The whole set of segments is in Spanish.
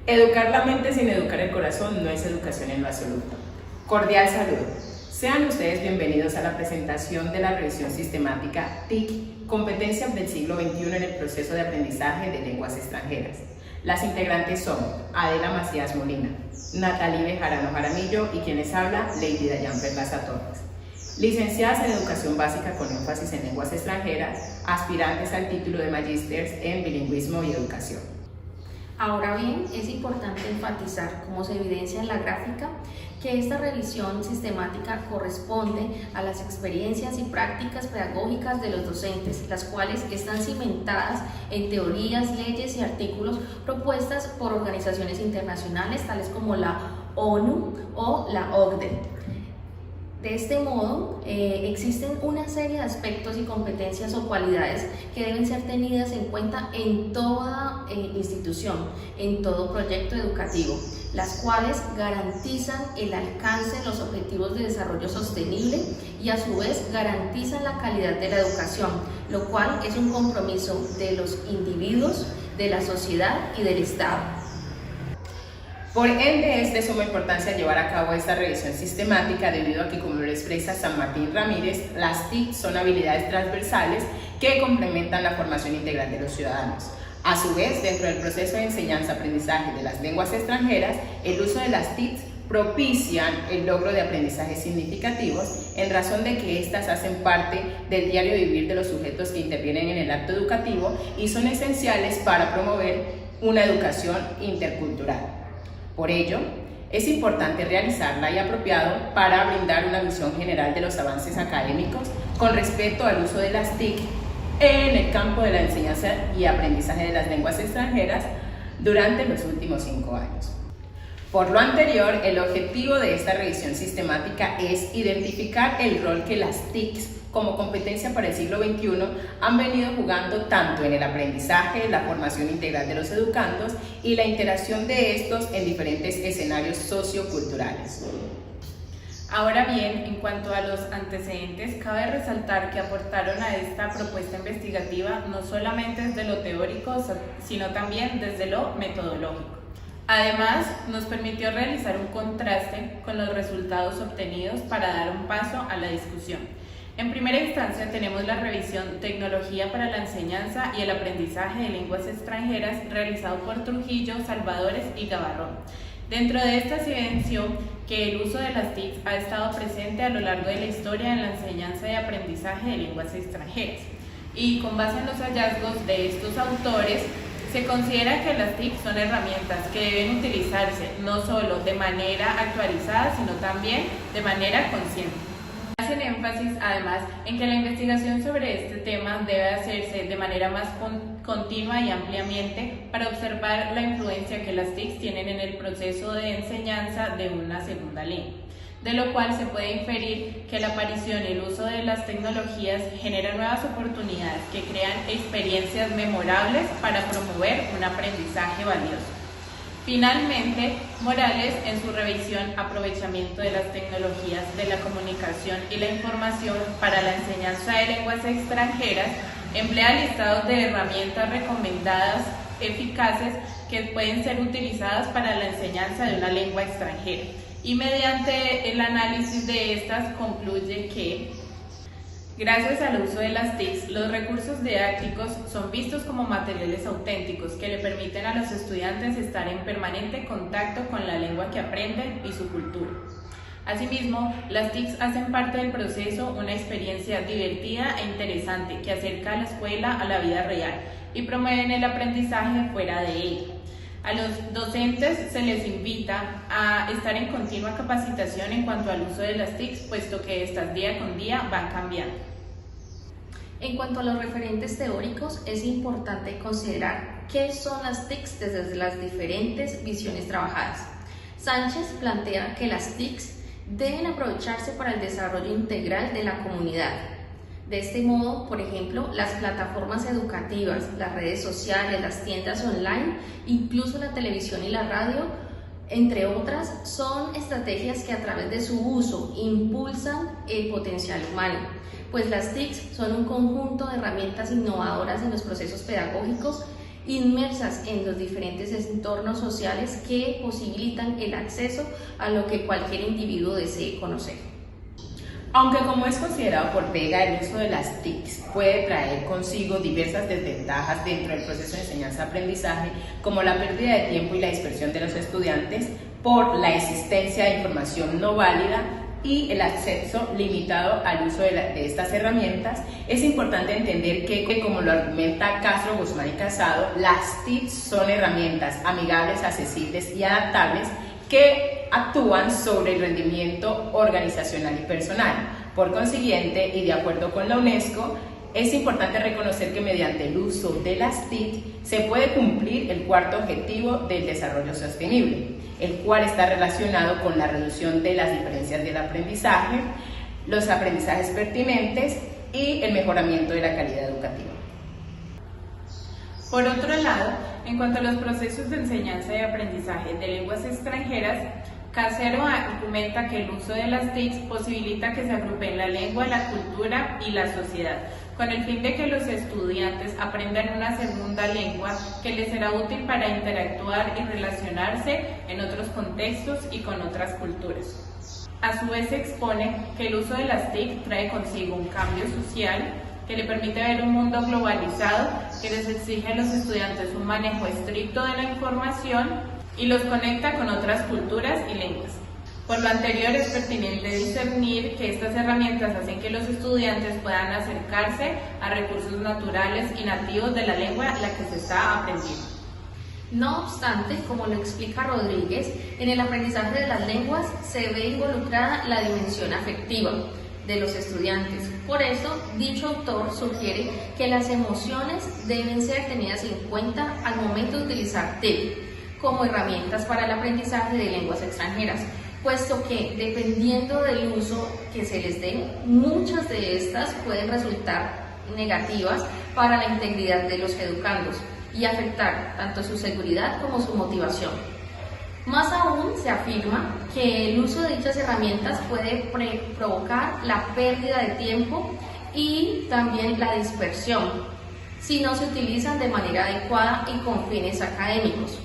Educar la mente sin educar el corazón no es educación en lo absoluto. Cordial saludo. Sean ustedes bienvenidos a la presentación de la revisión sistemática TIC, Competencias del siglo XXI en el proceso de aprendizaje de lenguas extranjeras. Las integrantes son Adela Macías Molina, Natalie Bejarano Jaramillo y quienes habla, Lady Dayan Perlaza Torres. Licenciadas en Educación Básica con énfasis en lenguas extranjeras, aspirantes al título de Magíster en Bilingüismo y Educación. Ahora bien, es importante enfatizar, como se evidencia en la gráfica, que esta revisión sistemática corresponde a las experiencias y prácticas pedagógicas de los docentes, las cuales están cimentadas en teorías, leyes y artículos propuestas por organizaciones internacionales tales como la ONU o la OCDE. De este modo, existen una serie de aspectos y competencias o cualidades que deben ser tenidas en cuenta en toda institución, en todo proyecto educativo, las cuales garantizan el alcance de los objetivos de desarrollo sostenible y a su vez garantizan la calidad de la educación, lo cual es un compromiso de los individuos, de la sociedad y del Estado. Por ende, es de suma importancia llevar a cabo esta revisión sistemática debido a que, como lo expresa San Martín Ramírez, las TIC son habilidades transversales que complementan la formación integral de los ciudadanos. A su vez, dentro del proceso de enseñanza-aprendizaje de las lenguas extranjeras, el uso de las TIC propician el logro de aprendizajes significativos en razón de que éstas hacen parte del diario vivir de los sujetos que intervienen en el acto educativo y son esenciales para promover una educación intercultural. Por ello, es importante realizarla y apropiado para brindar una visión general de los avances académicos con respecto al uso de las TIC en el campo de la enseñanza y aprendizaje de las lenguas extranjeras durante los últimos 5 años. Por lo anterior, el objetivo de esta revisión sistemática es identificar el rol que las TIC como competencia para el siglo XXI han venido jugando tanto en el aprendizaje, la formación integral de los educandos y la interacción de estos en diferentes escenarios socioculturales. Ahora bien, en cuanto a los antecedentes, cabe resaltar que aportaron a esta propuesta investigativa no solamente desde lo teórico, sino también desde lo metodológico. Además, nos permitió realizar un contraste con los resultados obtenidos para dar un paso a la discusión. En primera instancia tenemos la revisión Tecnología para la enseñanza y el aprendizaje de lenguas extranjeras realizado por Trujillo, Salvadores y Gavarrón. Dentro de esta se evidenció que el uso de las TIC ha estado presente a lo largo de la historia en la enseñanza y aprendizaje de lenguas extranjeras. Y con base en los hallazgos de estos autores, se considera que las TIC son herramientas que deben utilizarse no solo de manera actualizada, sino también de manera consciente. Hacen énfasis además en que la investigación sobre este tema debe hacerse de manera más continua y ampliamente para observar la influencia que las TIC tienen en el proceso de enseñanza de una segunda lengua, de lo cual se puede inferir que la aparición y el uso de las tecnologías genera nuevas oportunidades que crean experiencias memorables para promover un aprendizaje valioso. Finalmente, Morales, en su revisión Aprovechamiento de las tecnologías de la comunicación y la información para la enseñanza de lenguas extranjeras, emplea listados de herramientas recomendadas eficaces que pueden ser utilizadas para la enseñanza de una lengua extranjera. Y mediante el análisis de estas concluye que, gracias al uso de las TIC, los recursos didácticos son vistos como materiales auténticos que le permiten a los estudiantes estar en permanente contacto con la lengua que aprenden y su cultura. Asimismo, las TIC hacen parte del proceso una experiencia divertida e interesante que acerca a la escuela a la vida real y promueven el aprendizaje fuera de ella. A los docentes se les invita a estar en continua capacitación en cuanto al uso de las TIC, puesto que estas día con día van cambiando. En cuanto a los referentes teóricos, es importante considerar qué son las TIC desde las diferentes visiones trabajadas. Sánchez plantea que las TIC deben aprovecharse para el desarrollo integral de la comunidad. De este modo, por ejemplo, las plataformas educativas, las redes sociales, las tiendas online, incluso la televisión y la radio, entre otras, son estrategias que a través de su uso impulsan el potencial humano, pues las TIC son un conjunto de herramientas innovadoras en los procesos pedagógicos inmersas en los diferentes entornos sociales que posibilitan el acceso a lo que cualquier individuo desee conocer. Aunque como es considerado por Vega, el uso de las TICs puede traer consigo diversas desventajas dentro del proceso de enseñanza-aprendizaje, como la pérdida de tiempo y la dispersión de los estudiantes por la existencia de información no válida y el acceso limitado al uso de estas herramientas, es importante entender que, como lo argumenta Castro, Guzmán y Casado, las TICs son herramientas amigables, accesibles y adaptables que actúan sobre el rendimiento organizacional y personal. Por consiguiente, y de acuerdo con la UNESCO, es importante reconocer que mediante el uso de las TIC se puede cumplir el cuarto objetivo del desarrollo sostenible, el cual está relacionado con la reducción de las diferencias del aprendizaje, los aprendizajes pertinentes y el mejoramiento de la calidad educativa. Por otro lado, en cuanto a los procesos de enseñanza y aprendizaje de lenguas extranjeras, Casero argumenta que el uso de las TICs posibilita que se agrupen la lengua, la cultura y la sociedad, con el fin de que los estudiantes aprendan una segunda lengua que les será útil para interactuar y relacionarse en otros contextos y con otras culturas. A su vez expone que el uso de las TIC trae consigo un cambio social que le permite ver un mundo globalizado que les exige a los estudiantes un manejo estricto de la información y los conecta con otras culturas y lenguas. Por lo anterior, es pertinente discernir que estas herramientas hacen que los estudiantes puedan acercarse a recursos naturales y nativos de la lengua a la que se está aprendiendo. No obstante, como lo explica Rodríguez, en el aprendizaje de las lenguas se ve involucrada la dimensión afectiva de los estudiantes. Por eso, dicho autor sugiere que las emociones deben ser tenidas en cuenta al momento de utilizar TIC como herramientas para el aprendizaje de lenguas extranjeras, puesto que, dependiendo del uso que se les dé, muchas de estas pueden resultar negativas para la integridad de los educandos y afectar tanto su seguridad como su motivación. Más aún, se afirma que el uso de dichas herramientas puede provocar la pérdida de tiempo y también la dispersión si no se utilizan de manera adecuada y con fines académicos.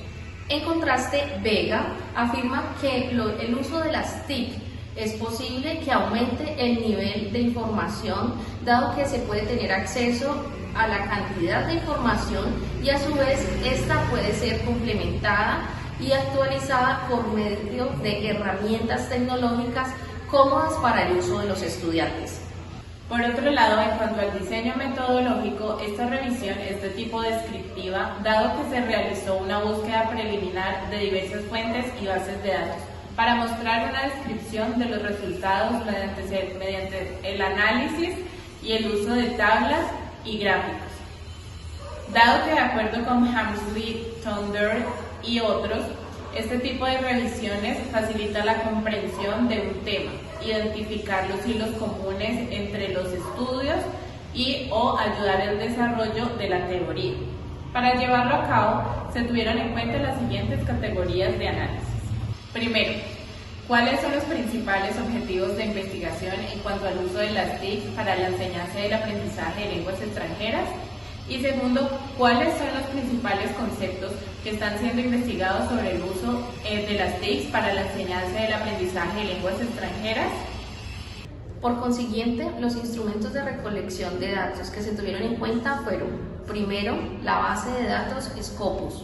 En contraste, Vega afirma que el uso de las TIC es posible que aumente el nivel de información, dado que se puede tener acceso a la cantidad de información y a su vez esta puede ser complementada y actualizada por medio de herramientas tecnológicas cómodas para el uso de los estudiantes. Por otro lado, en cuanto al diseño metodológico, esta revisión es de tipo descriptiva, dado que se realizó una búsqueda preliminar de diversas fuentes y bases de datos, para mostrar una descripción de los resultados mediante el análisis y el uso de tablas y gráficos. Dado que, de acuerdo con Hamsley, Thunder y otros, este tipo de revisiones facilita la comprensión de un tema, identificar los hilos comunes entre los estudios o ayudar al desarrollo de la teoría. Para llevarlo a cabo, se tuvieron en cuenta las siguientes categorías de análisis. Primero, ¿cuáles son los principales objetivos de investigación en cuanto al uso de las TIC para la enseñanza y el aprendizaje de lenguas extranjeras? Y segundo, ¿cuáles son los principales conceptos que están siendo investigados sobre el uso de las TIC para la enseñanza y el aprendizaje de lenguas extranjeras? Por consiguiente, los instrumentos de recolección de datos que se tuvieron en cuenta fueron, primero, la base de datos Scopus,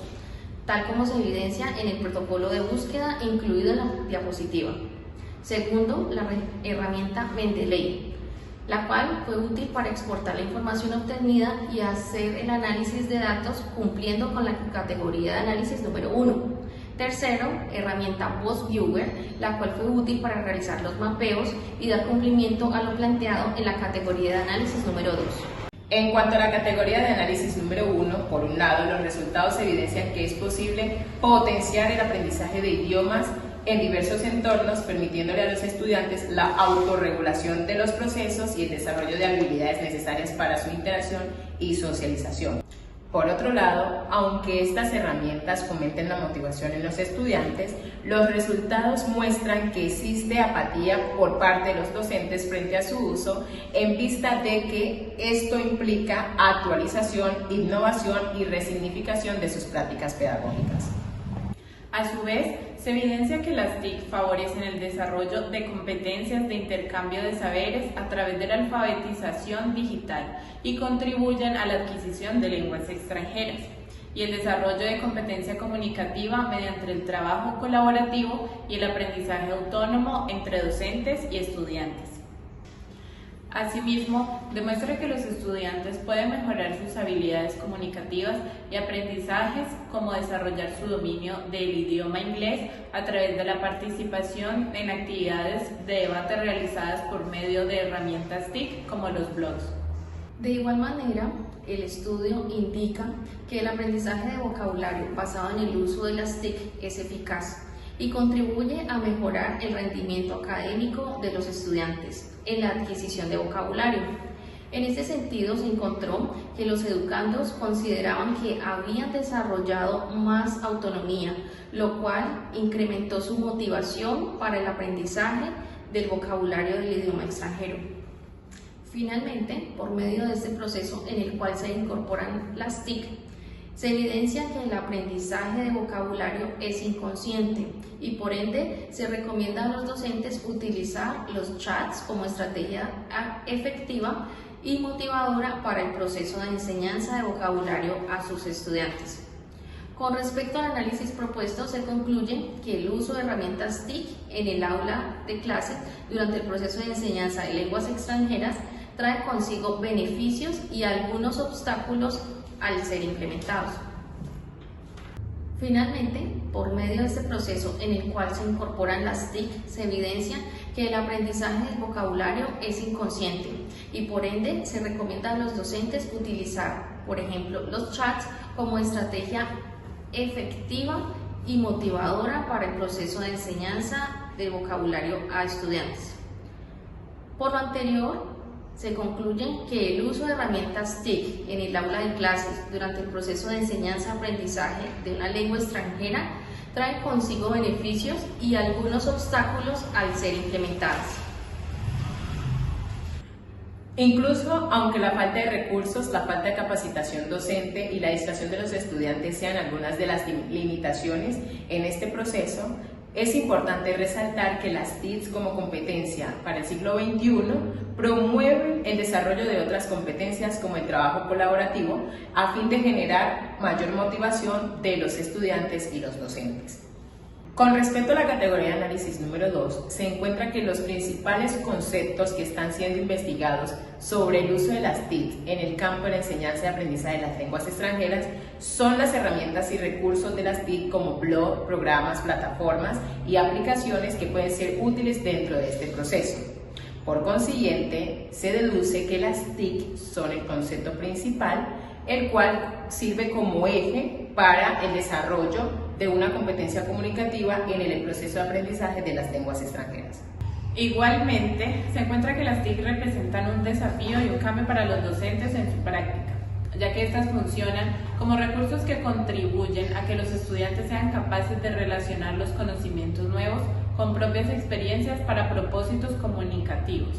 tal como se evidencia en el protocolo de búsqueda incluido en la diapositiva. Segundo, la herramienta Mendeley, la cual fue útil para exportar la información obtenida y hacer el análisis de datos cumpliendo con la categoría de análisis número 1. Tercero, herramienta BossViewer, la cual fue útil para realizar los mapeos y dar cumplimiento a lo planteado en la categoría de análisis número 2. En cuanto a la categoría de análisis número 1, por un lado, los resultados evidencian que es posible potenciar el aprendizaje de idiomas en diversos entornos, permitiéndole a los estudiantes la autorregulación de los procesos y el desarrollo de habilidades necesarias para su interacción y socialización. Por otro lado, aunque estas herramientas fomenten la motivación en los estudiantes, los resultados muestran que existe apatía por parte de los docentes frente a su uso, en vista de que esto implica actualización, innovación y resignificación de sus prácticas pedagógicas. A su vez, se evidencia que las TIC favorecen el desarrollo de competencias de intercambio de saberes a través de la alfabetización digital y contribuyen a la adquisición de lenguas extranjeras y el desarrollo de competencia comunicativa mediante el trabajo colaborativo y el aprendizaje autónomo entre docentes y estudiantes. Asimismo, demuestra que los estudiantes pueden mejorar sus habilidades comunicativas y aprendizajes, como desarrollar su dominio del idioma inglés a través de la participación en actividades de debate realizadas por medio de herramientas TIC como los blogs. De igual manera, el estudio indica que el aprendizaje de vocabulario basado en el uso de las TIC es eficaz y contribuye a mejorar el rendimiento académico de los estudiantes en la adquisición de vocabulario. En este sentido, se encontró que los educandos consideraban que habían desarrollado más autonomía, lo cual incrementó su motivación para el aprendizaje del vocabulario del idioma extranjero. Finalmente, por medio de este proceso en el cual se incorporan las TIC, se evidencia que el aprendizaje de vocabulario es inconsciente y por ende se recomienda a los docentes utilizar los chats como estrategia efectiva y motivadora para el proceso de enseñanza de vocabulario a sus estudiantes. Con respecto al análisis propuesto, se concluye que el uso de herramientas TIC en el aula de clase durante el proceso de enseñanza de lenguas extranjeras trae consigo beneficios y algunos obstáculos al ser implementados. Finalmente, por medio de este proceso en el cual se incorporan las TIC, se evidencia que el aprendizaje del vocabulario es inconsciente y por ende se recomienda a los docentes utilizar, por ejemplo, los chats como estrategia efectiva y motivadora para el proceso de enseñanza del vocabulario a estudiantes. Por lo anterior, se concluye que el uso de herramientas TIC en el aula de clases durante el proceso de enseñanza-aprendizaje de una lengua extranjera trae consigo beneficios y algunos obstáculos al ser implementadas. Incluso aunque la falta de recursos, la falta de capacitación docente y la distracción de los estudiantes sean algunas de las limitaciones en este proceso, es importante resaltar que las TIC como competencia para el siglo XXI promueven el desarrollo de otras competencias como el trabajo colaborativo a fin de generar mayor motivación de los estudiantes y los docentes. Con respecto a la categoría de análisis número 2, se encuentra que los principales conceptos que están siendo investigados sobre el uso de las TIC en el campo de la enseñanza y aprendizaje de las lenguas extranjeras son las herramientas y recursos de las TIC como blog, programas, plataformas y aplicaciones que pueden ser útiles dentro de este proceso. Por consiguiente, se deduce que las TIC son el concepto principal, el cual sirve como eje para el desarrollo de una competencia comunicativa en el proceso de aprendizaje de las lenguas extranjeras. Igualmente, se encuentra que las TIC representan un desafío y un cambio para los docentes en su práctica, ya que estas funcionan como recursos que contribuyen a que los estudiantes sean capaces de relacionar los conocimientos nuevos con propias experiencias para propósitos comunicativos.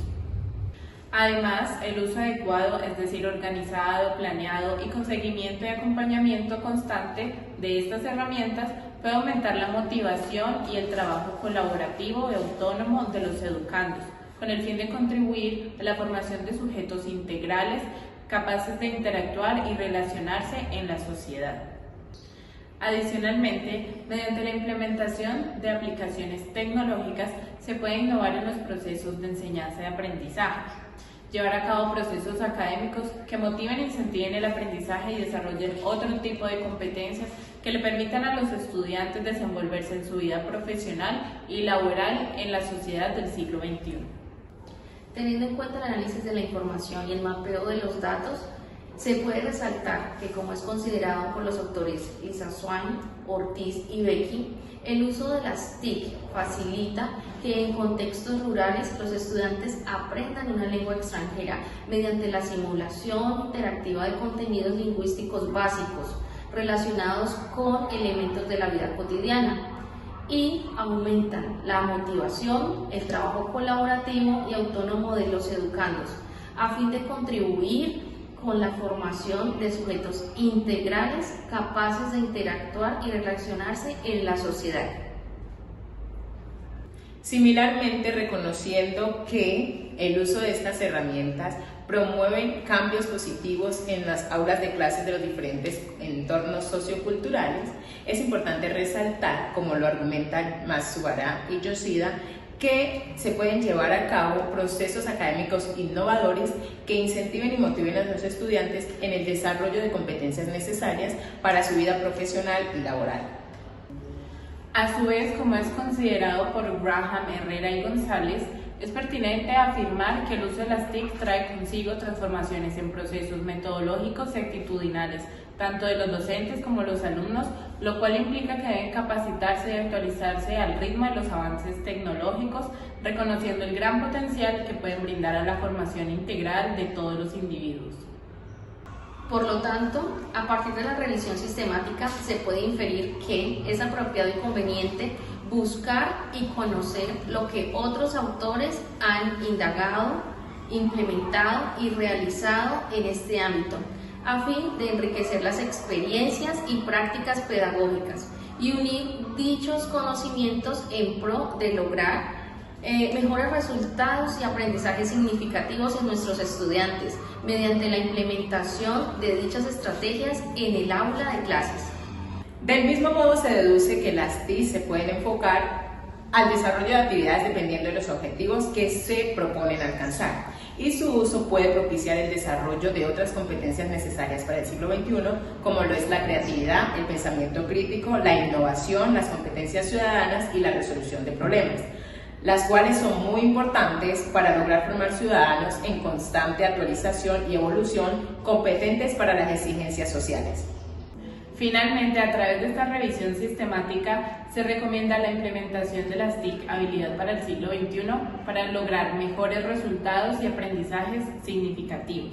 Además, el uso adecuado, es decir, organizado, planeado y con seguimiento y acompañamiento constante de estas herramientas puede aumentar la motivación y el trabajo colaborativo y autónomo de los educandos, con el fin de contribuir a la formación de sujetos integrales capaces de interactuar y relacionarse en la sociedad. Adicionalmente, mediante la implementación de aplicaciones tecnológicas se puede innovar en los procesos de enseñanza y aprendizaje, llevar a cabo procesos académicos que motiven e incentiven el aprendizaje y desarrollen otro tipo de competencias que le permitan a los estudiantes desenvolverse en su vida profesional y laboral en la sociedad del siglo XXI. Teniendo en cuenta el análisis de la información y el mapeo de los datos, Se puede resaltar que, como es considerado por los autores Lisa Swain, Ortiz y Becky, el uso de las TIC facilita que en contextos rurales los estudiantes aprendan una lengua extranjera mediante la simulación interactiva de contenidos lingüísticos básicos relacionados con elementos de la vida cotidiana y aumentan la motivación, el trabajo colaborativo y autónomo de los educandos a fin de contribuir con la formación de sujetos integrales capaces de interactuar y relacionarse en la sociedad. Similarmente, reconociendo que el uso de estas herramientas promueven cambios positivos en las aulas de clases de los diferentes entornos socioculturales, es importante resaltar, como lo argumentan Matsuura y Yoshida, que se pueden llevar a cabo procesos académicos innovadores que incentiven y motiven a los estudiantes en el desarrollo de competencias necesarias para su vida profesional y laboral. A su vez, como es considerado por Graham, Herrera y González, es pertinente afirmar que el uso de las TIC trae consigo transformaciones en procesos metodológicos y actitudinales, tanto de los docentes como los alumnos, lo cual implica que deben capacitarse y actualizarse al ritmo de los avances tecnológicos, reconociendo el gran potencial que pueden brindar a la formación integral de todos los individuos. Por lo tanto, a partir de la revisión sistemática se puede inferir que es apropiado y conveniente buscar y conocer lo que otros autores han indagado, implementado y realizado en este ámbito, a fin de enriquecer las experiencias y prácticas pedagógicas y unir dichos conocimientos en pro de lograr mejores resultados y aprendizajes significativos en nuestros estudiantes mediante la implementación de dichas estrategias en el aula de clases. Del mismo modo, se deduce que las TIC se pueden enfocar al desarrollo de actividades dependiendo de los objetivos que se proponen alcanzar, y su uso puede propiciar el desarrollo de otras competencias necesarias para el siglo XXI, como lo es la creatividad, el pensamiento crítico, la innovación, las competencias ciudadanas y la resolución de problemas, las cuales son muy importantes para lograr formar ciudadanos en constante actualización y evolución, competentes para las exigencias sociales. Finalmente, a través de esta revisión sistemática, se recomienda la implementación de las TIC habilidad para el siglo XXI para lograr mejores resultados y aprendizajes significativos.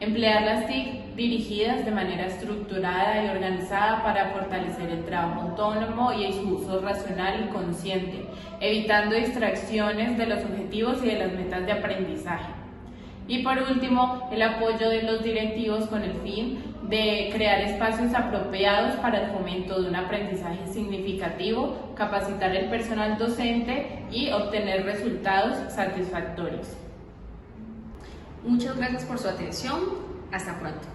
Emplear las TIC dirigidas de manera estructurada y organizada para fortalecer el trabajo autónomo y su uso racional y consciente, evitando distracciones de los objetivos y de las metas de aprendizaje. Y por último, el apoyo de los directivos con el fin de crear espacios apropiados para el fomento de un aprendizaje significativo, capacitar el personal docente y obtener resultados satisfactorios. Muchas gracias por su atención. Hasta pronto.